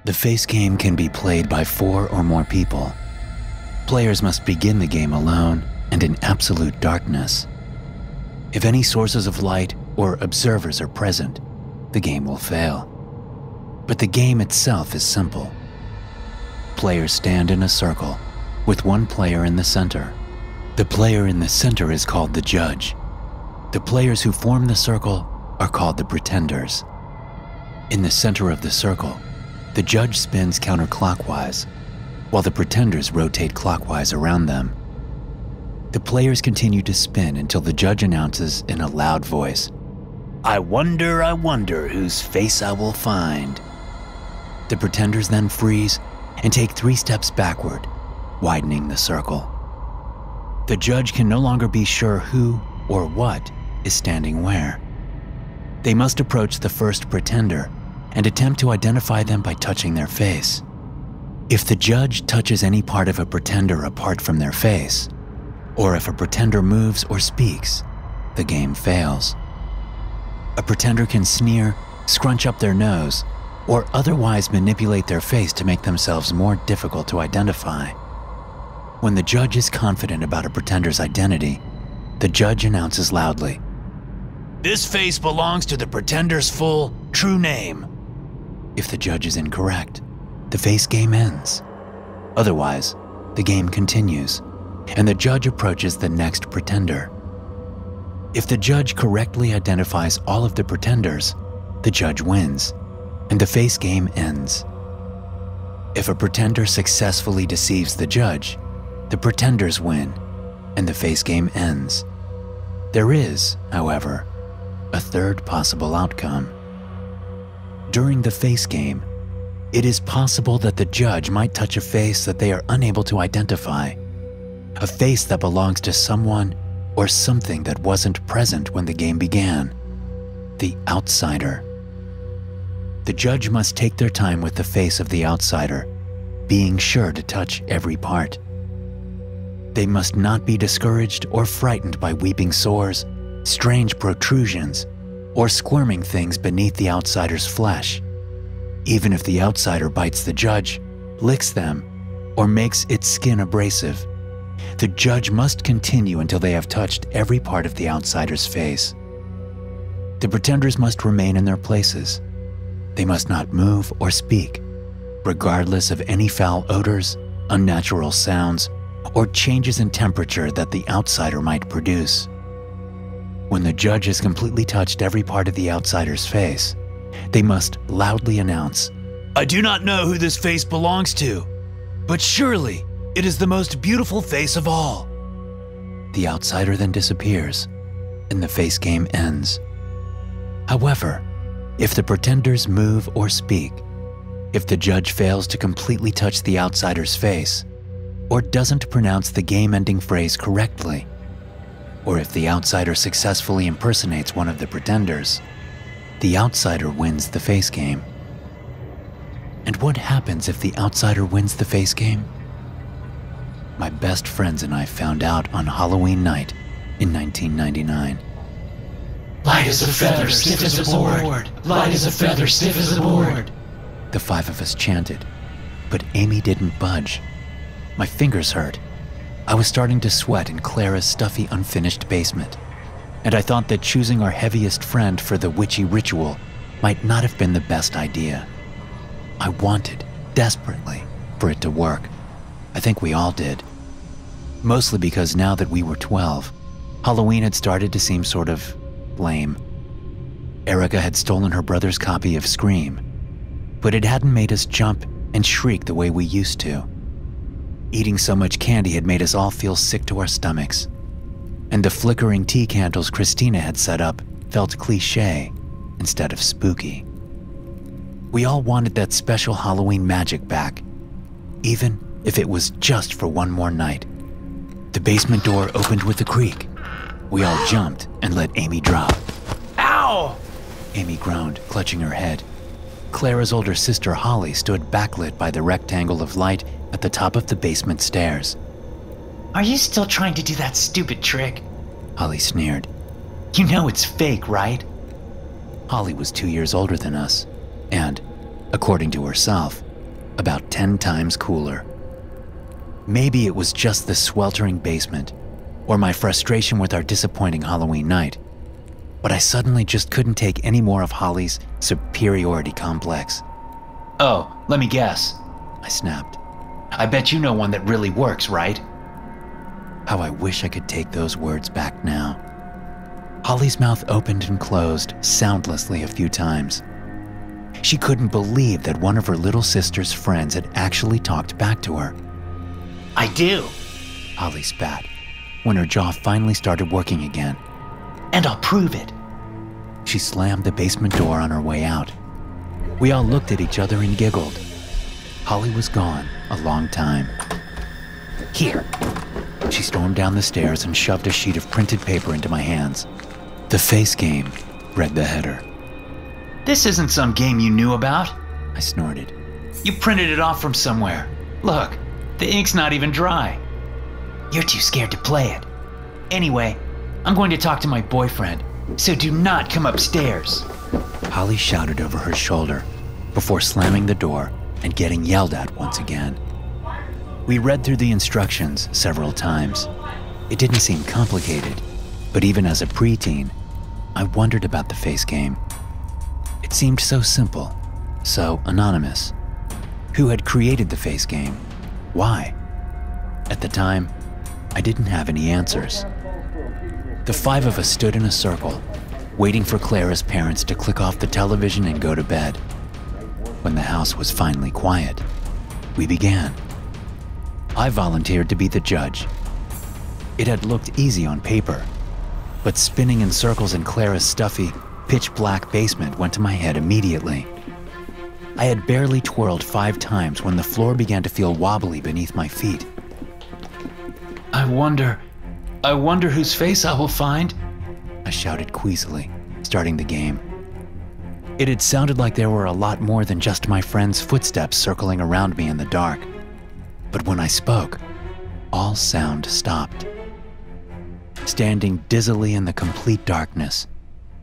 The face game can be played by 4 or more people. Players must begin the game alone and in absolute darkness. If any sources of light or observers are present, the game will fail. But the game itself is simple. Players stand in a circle, with one player in the center. The player in the center is called the judge. The players who form the circle are called the pretenders. In the center of the circle, the judge spins counterclockwise, while the pretenders rotate clockwise around them. The players continue to spin until the judge announces in a loud voice, I wonder whose face I will find." The pretenders then freeze and take 3 steps backward, widening the circle. The judge can no longer be sure who or what is standing where. They must approach the first pretender and attempt to identify them by touching their face. If the judge touches any part of a pretender apart from their face, or if a pretender moves or speaks, the game fails. A pretender can sneer, scrunch up their nose, or otherwise manipulate their face to make themselves more difficult to identify. When the judge is confident about a pretender's identity, the judge announces loudly, "This face belongs to the pretender's full, true name." If the judge is incorrect, the face game ends. Otherwise, the game continues, and the judge approaches the next pretender. If the judge correctly identifies all of the pretenders, the judge wins, and the face game ends. If a pretender successfully deceives the judge, the pretenders win, and the face game ends. There is, however, a third possible outcome. During the face game, it is possible that the judge might touch a face that they are unable to identify, a face that belongs to someone or something that wasn't present when the game began, the outsider. The judge must take their time with the face of the outsider, being sure to touch every part. They must not be discouraged or frightened by weeping sores, strange protrusions, or squirming things beneath the outsider's flesh. Even if the outsider bites the judge, licks them, or makes its skin abrasive, the judge must continue until they have touched every part of the outsider's face. The pretenders must remain in their places. They must not move or speak, regardless of any foul odors, unnatural sounds, or changes in temperature that the outsider might produce. When the judge has completely touched every part of the outsider's face, they must loudly announce, "I do not know who this face belongs to, but surely it is the most beautiful face of all." The outsider then disappears, and the face game ends. However, if the pretenders move or speak, if the judge fails to completely touch the outsider's face, or doesn't pronounce the game-ending phrase correctly, or if the outsider successfully impersonates one of the pretenders, the outsider wins the face game. And what happens if the outsider wins the face game? My best friends and I found out on Halloween night in 1999. "Light as a feather, stiff as a board. Light as a feather, stiff as a board." The 5 of us chanted, but Amy didn't budge. My fingers hurt. I was starting to sweat in Clara's stuffy, unfinished basement, and I thought that choosing our heaviest friend for the witchy ritual might not have been the best idea. I wanted, desperately, for it to work. I think we all did. Mostly because now that we were 12, Halloween had started to seem sort of lame. Erica had stolen her brother's copy of Scream, but it hadn't made us jump and shriek the way we used to. Eating so much candy had made us all feel sick to our stomachs, and the flickering tea candles Christina had set up felt cliché instead of spooky. We all wanted that special Halloween magic back, even if it was just for one more night. The basement door opened with a creak. We all jumped and let Amy drop. "Ow!" Amy groaned, clutching her head. Clara's older sister Holly stood backlit by the rectangle of light at the top of the basement stairs. "Are you still trying to do that stupid trick?" Holly sneered. "You know it's fake, right?" Holly was 2 years older than us, and, according to herself, about 10 times cooler. Maybe it was just the sweltering basement, or my frustration with our disappointing Halloween night, but I suddenly just couldn't take any more of Holly's superiority complex. Oh, let me guess. I snapped. I bet you know one that really works, right? How I wish I could take those words back now. Holly's mouth opened and closed soundlessly a few times. She couldn't believe that one of her little sister's friends had actually talked back to her. I do. Holly spat, when her jaw finally started working again. And I'll prove it. She slammed the basement door on her way out. We all looked at each other and giggled. Holly was gone a long time. Here. She stormed down the stairs and shoved a sheet of printed paper into my hands. The Face Game, read the header. This isn't some game you knew about. I snorted. You printed it off from somewhere. Look, the ink's not even dry. You're too scared to play it. Anyway, I'm going to talk to my boyfriend, so do not come upstairs. Holly shouted over her shoulder before slamming the door and getting yelled at once again. We read through the instructions several times. It didn't seem complicated, but even as a preteen, I wondered about the Face Game. It seemed so simple, so anonymous. Who had created the Face Game? Why? At the time, I didn't have any answers. The 5 of us stood in a circle, waiting for Clara's parents to click off the television and go to bed. When the house was finally quiet, we began. I volunteered to be the judge. It had looked easy on paper, but spinning in circles in Clara's stuffy, pitch-black basement went to my head immediately. I had barely twirled 5 times when the floor began to feel wobbly beneath my feet. I wonder whose face I will find? I shouted queasily, starting the game. It had sounded like there were a lot more than just my friend's footsteps circling around me in the dark. But when I spoke, all sound stopped. Standing dizzily in the complete darkness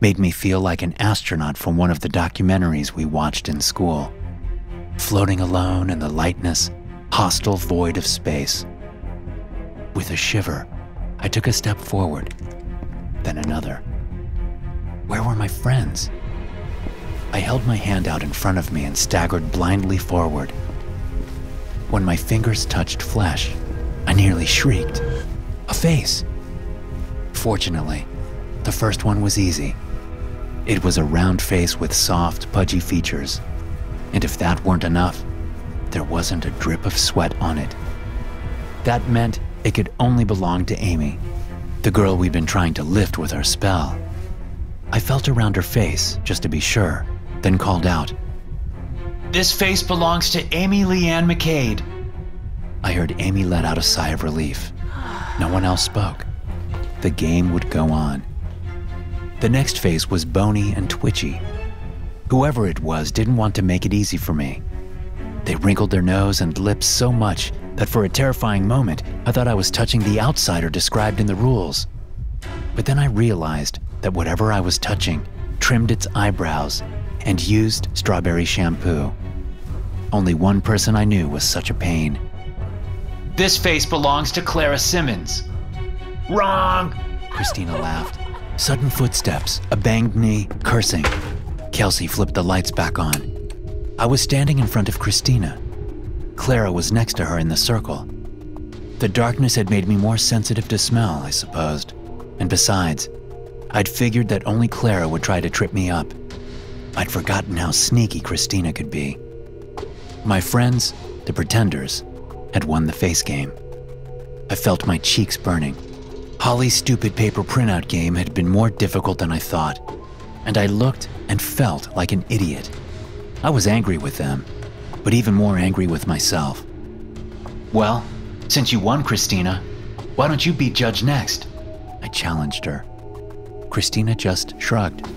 made me feel like an astronaut from one of the documentaries we watched in school, floating alone in the lightless, hostile void of space. With a shiver, I took a step forward, then another. Where were my friends? I held my hand out in front of me and staggered blindly forward. When my fingers touched flesh, I nearly shrieked. A face! Fortunately, the first one was easy. It was a round face with soft, pudgy features, and if that weren't enough, there wasn't a drip of sweat on it. That meant it could only belong to Amy, the girl we'd been trying to lift with our spell. I felt around her face, just to be sure, then called out, This face belongs to Amy Leanne McCade. I heard Amy let out a sigh of relief. No one else spoke. The game would go on. The next face was bony and twitchy. Whoever it was didn't want to make it easy for me. They wrinkled their nose and lips so much that for a terrifying moment, I thought I was touching the outsider described in the rules. But then I realized that whatever I was touching trimmed its eyebrows and used strawberry shampoo. Only one person I knew was such a pain. This face belongs to Clara Simmons. Wrong! Christina laughed. Sudden footsteps, a banged knee, cursing. Kelsey flipped the lights back on. I was standing in front of Christina. Clara was next to her in the circle. The darkness had made me more sensitive to smell, I supposed. And besides, I'd figured that only Clara would try to trip me up. I'd forgotten how sneaky Christina could be. My friends, the pretenders, had won the face game. I felt my cheeks burning. Holly's stupid paper printout game had been more difficult than I thought, and I looked and felt like an idiot. I was angry with them, but even more angry with myself. Well, since you won, Christina, why don't you be judge next? I challenged her. Christina just shrugged.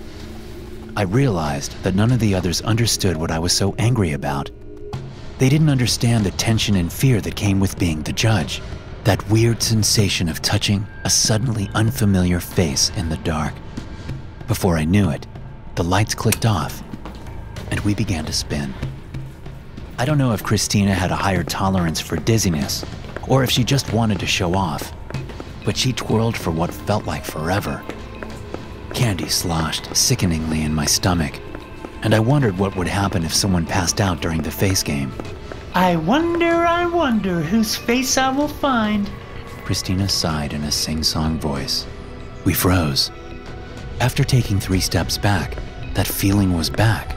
I realized that none of the others understood what I was so angry about. They didn't understand the tension and fear that came with being the judge. That weird sensation of touching a suddenly unfamiliar face in the dark. Before I knew it, the lights clicked off, and we began to spin. I don't know if Christina had a higher tolerance for dizziness, or if she just wanted to show off, but she twirled for what felt like forever. Candy sloshed sickeningly in my stomach, and I wondered what would happen if someone passed out during the face game. I wonder whose face I will find. Christina sighed in a sing-song voice. We froze. After taking 3 steps back, that feeling was back.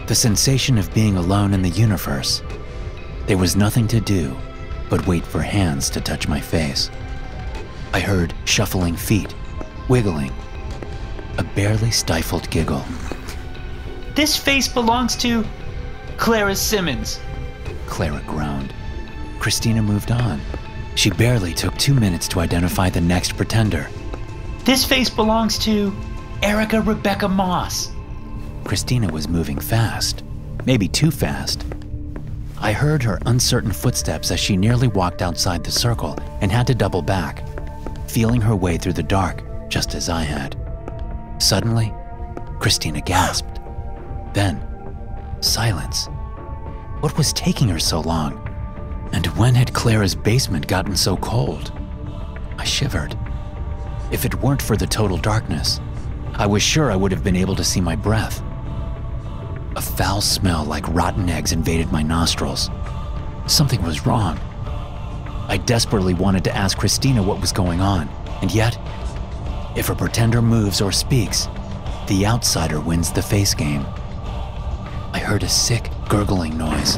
The sensation of being alone in the universe. There was nothing to do but wait for hands to touch my face. I heard shuffling feet, wiggling, a barely stifled giggle. This face belongs to Clara Simmons. Clara groaned. Christina moved on. She barely took 2 minutes to identify the next pretender. This face belongs to Erica Rebecca Moss. Christina was moving fast, maybe too fast. I heard her uncertain footsteps as she nearly walked outside the circle and had to double back, feeling her way through the dark just as I had. Suddenly, Christina gasped. Then, silence. What was taking her so long? And when had Clara's basement gotten so cold? I shivered. If it weren't for the total darkness, I was sure I would have been able to see my breath. A foul smell like rotten eggs invaded my nostrils. Something was wrong. I desperately wanted to ask Christina what was going on, and yet, if a pretender moves or speaks, the outsider wins the face game. I heard a sick, gurgling noise,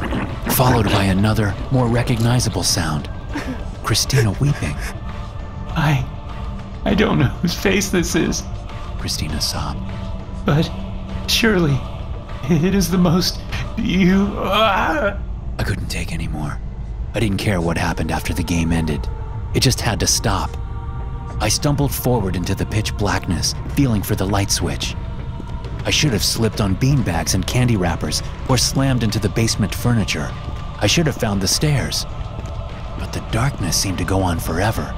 followed by another, more recognizable sound. Christina weeping. I don't know whose face this is, Christina sobbed. but surely it is the most I couldn't take any more. I didn't care what happened after the game ended. It just had to stop. I stumbled forward into the pitch blackness, feeling for the light switch. I should have slipped on beanbags and candy wrappers or slammed into the basement furniture. I should have found the stairs. But the darkness seemed to go on forever.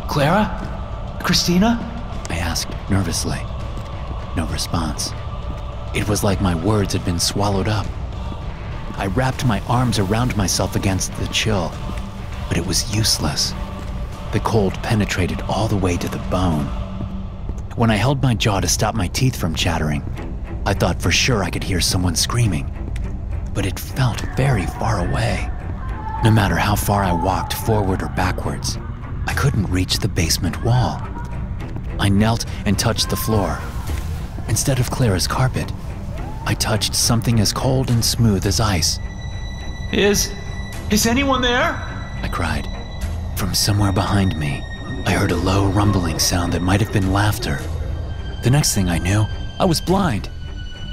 Clara? Christina? I asked nervously. No response. It was like my words had been swallowed up. I wrapped my arms around myself against the chill, but it was useless. The cold penetrated all the way to the bone. When I held my jaw to stop my teeth from chattering, I thought for sure I could hear someone screaming, but it felt very far away. No matter how far I walked forward or backwards, I couldn't reach the basement wall. I knelt and touched the floor. Instead of Clara's carpet, I touched something as cold and smooth as ice. Is anyone there? I cried. From somewhere behind me, I heard a low rumbling sound that might have been laughter. The next thing I knew, I was blind.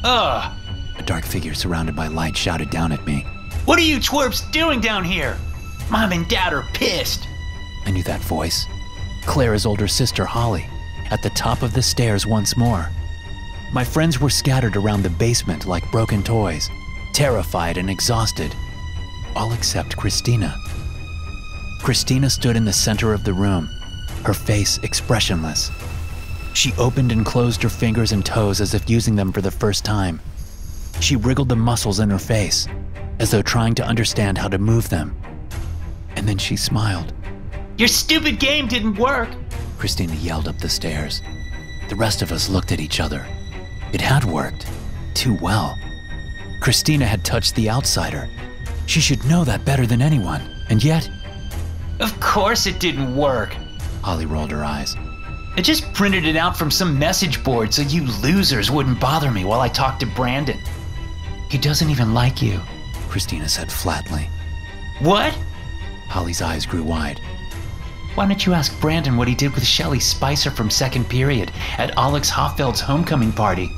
Ugh! A dark figure surrounded by light shouted down at me. What are you twerps doing down here? Mom and Dad are pissed. I knew that voice. Clara's older sister, Holly, at the top of the stairs once more. My friends were scattered around the basement like broken toys, terrified and exhausted, all except Christina. Christina stood in the center of the room, her face expressionless. She opened and closed her fingers and toes as if using them for the first time. She wriggled the muscles in her face, as though trying to understand how to move them. And then she smiled. Your stupid game didn't work. Christina yelled up the stairs. The rest of us looked at each other. It had worked. Too well. Christina had touched the outsider. She should know that better than anyone, and yet... Of course it didn't work. Holly rolled her eyes. I just printed it out from some message board so you losers wouldn't bother me while I talked to Brandon. He doesn't even like you, Christina said flatly. What? Holly's eyes grew wide. Why don't you ask Brandon what he did with Shelley Spicer from second period at Alex Hoffeld's homecoming party?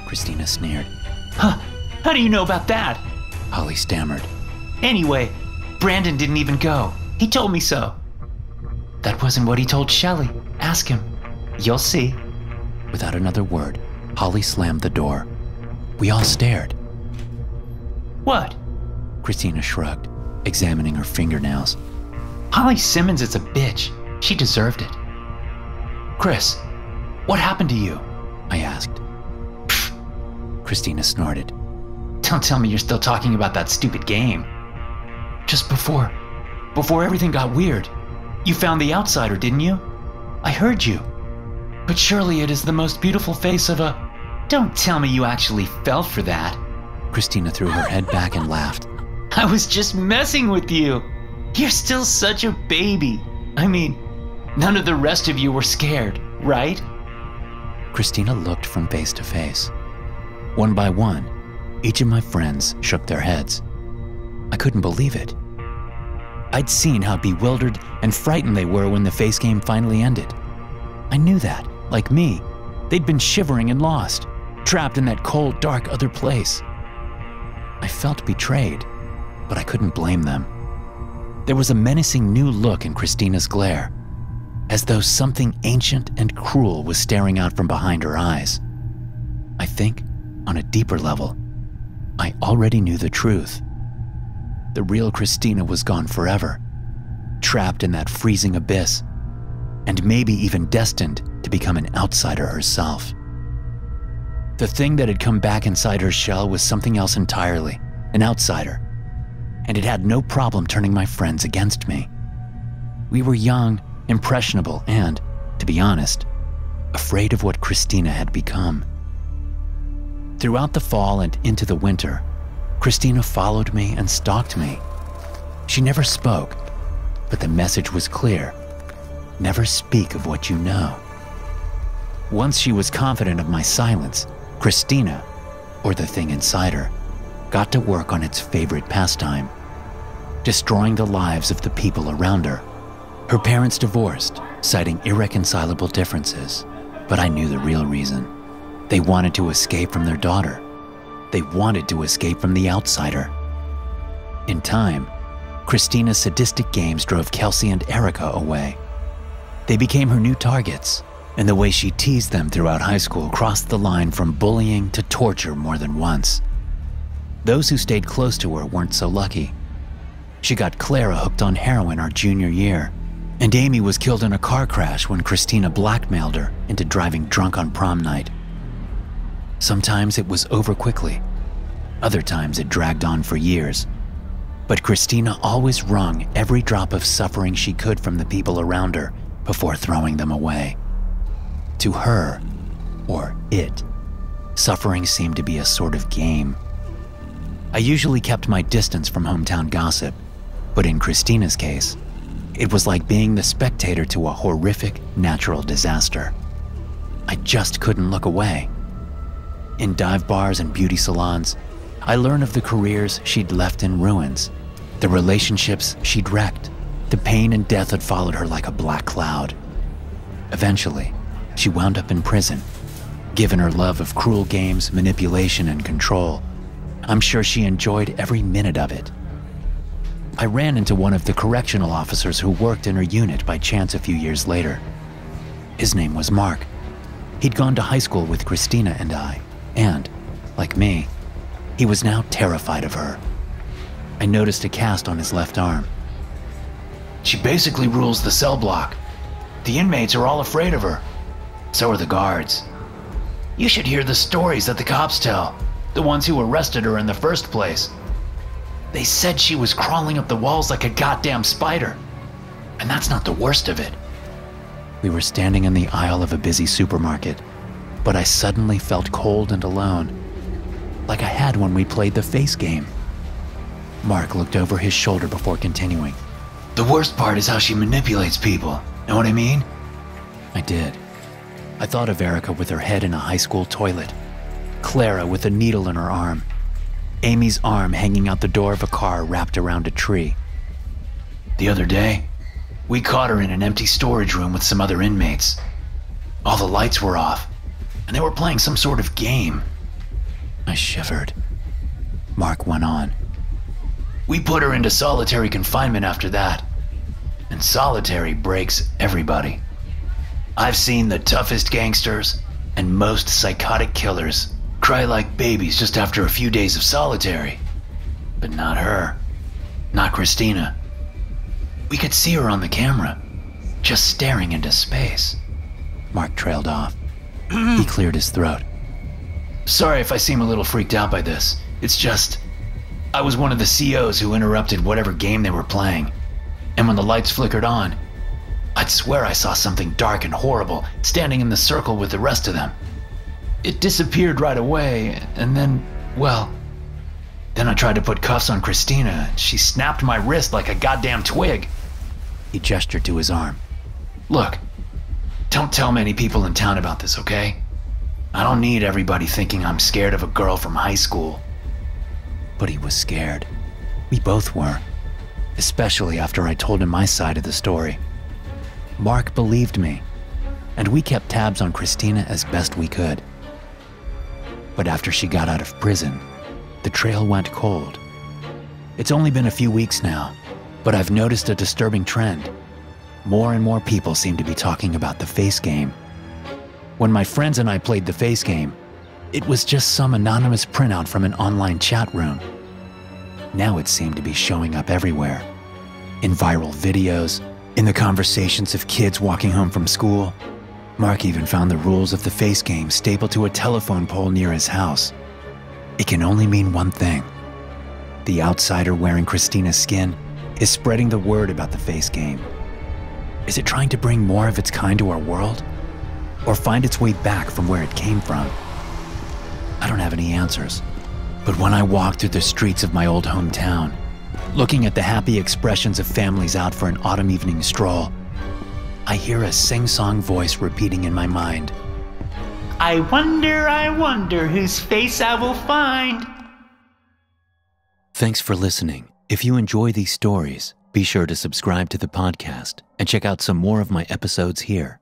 Christina sneered. Huh, how do you know about that? Holly stammered. Anyway, Brandon didn't even go. He told me so. That wasn't what he told Shelley. Ask him. You'll see. Without another word, Holly slammed the door. We all stared. What? Christina shrugged, examining her fingernails. Holly Simmons is a bitch. She deserved it. Chris, what happened to you? I asked. Christina snorted. Don't tell me you're still talking about that stupid game. Just before everything got weird, you found the outsider, didn't you? I heard you. But surely it is the most beautiful face of a... Don't tell me you actually fell for that. Christina threw her head back and laughed. I was just messing with you. You're still such a baby. I mean, none of the rest of you were scared, right? Christina looked from face to face. One by one, each of my friends shook their heads. I couldn't believe it. I'd seen how bewildered and frightened they were when the face game finally ended. I knew that, like me, they'd been shivering and lost, trapped in that cold, dark other place. I felt betrayed, but I couldn't blame them. There was a menacing new look in Christina's glare, as though something ancient and cruel was staring out from behind her eyes. I think, on a deeper level, I already knew the truth. The real Christina was gone forever, trapped in that freezing abyss, and maybe even destined to become an outsider herself. The thing that had come back inside her shell was something else entirely, an outsider, and it had no problem turning my friends against me. We were young, impressionable, and, to be honest, afraid of what Christina had become. Throughout the fall and into the winter, Christina followed me and stalked me. She never spoke, but the message was clear. Never speak of what you know. Once she was confident of my silence, Christina, or the thing inside her, got to work on its favorite pastime, destroying the lives of the people around her. Her parents divorced, citing irreconcilable differences, but I knew the real reason. They wanted to escape from their daughter. They wanted to escape from the outsider. In time, Christina's sadistic games drove Kelsey and Erica away. They became her new targets, and the way she teased them throughout high school crossed the line from bullying to torture more than once. Those who stayed close to her weren't so lucky. She got Clara hooked on heroin our junior year, and Amy was killed in a car crash when Christina blackmailed her into driving drunk on prom night. Sometimes it was over quickly. Other times it dragged on for years. But Christina always wrung every drop of suffering she could from the people around her before throwing them away. To her, or it, suffering seemed to be a sort of game. I usually kept my distance from hometown gossip, but in Christina's case, it was like being the spectator to a horrific natural disaster. I just couldn't look away. In dive bars and beauty salons, I learned of the careers she'd left in ruins, the relationships she'd wrecked, the pain and death that followed her like a black cloud. Eventually, she wound up in prison. Given her love of cruel games, manipulation, and control, I'm sure she enjoyed every minute of it. I ran into one of the correctional officers who worked in her unit by chance a few years later. His name was Mark. He'd gone to high school with Christina and I, and, like me, he was now terrified of her. I noticed a cast on his left arm. She basically rules the cell block. The inmates are all afraid of her. So are the guards. You should hear the stories that the cops tell, the ones who arrested her in the first place. They said she was crawling up the walls like a goddamn spider. And that's not the worst of it. We were standing in the aisle of a busy supermarket, but I suddenly felt cold and alone, like I had when we played the face game. Mark looked over his shoulder before continuing. The worst part is how she manipulates people. Know what I mean? I did. I thought of Erica with her head in a high school toilet, Clara with a needle in her arm, Amy's arm hanging out the door of a car wrapped around a tree. The other day, we caught her in an empty storage room with some other inmates. All the lights were off, and they were playing some sort of game. I shivered. Mark went on. We put her into solitary confinement after that, and solitary breaks everybody. I've seen the toughest gangsters and most psychotic killers cry like babies just after a few days of solitary. But not her. Not Christina. We could see her on the camera, just staring into space. Mark trailed off. He cleared his throat. Sorry if I seem a little freaked out by this. It's just, I was one of the COs who interrupted whatever game they were playing. And when the lights flickered on, I'd swear I saw something dark and horrible standing in the circle with the rest of them. It disappeared right away, and then, well, then I tried to put cuffs on Christina, and she snapped my wrist like a goddamn twig. He gestured to his arm. Look, don't tell many people in town about this, okay? I don't need everybody thinking I'm scared of a girl from high school. But he was scared. We both were, especially after I told him my side of the story. Mark believed me, and we kept tabs on Christina as best we could. But after she got out of prison, the trail went cold. It's only been a few weeks now, but I've noticed a disturbing trend. More and more people seem to be talking about the face game. When my friends and I played the face game, it was just some anonymous printout from an online chat room. Now it seemed to be showing up everywhere. In viral videos, in the conversations of kids walking home from school. Mark even found the rules of the face game stapled to a telephone pole near his house. It can only mean one thing. The outsider wearing Christina's skin is spreading the word about the face game. Is it trying to bring more of its kind to our world? Or find its way back from where it came from? I don't have any answers. But when I walk through the streets of my old hometown, looking at the happy expressions of families out for an autumn evening stroll, I hear a sing-song voice repeating in my mind. I wonder whose face I will find. Thanks for listening. If you enjoy these stories, be sure to subscribe to the podcast and check out some more of my episodes here.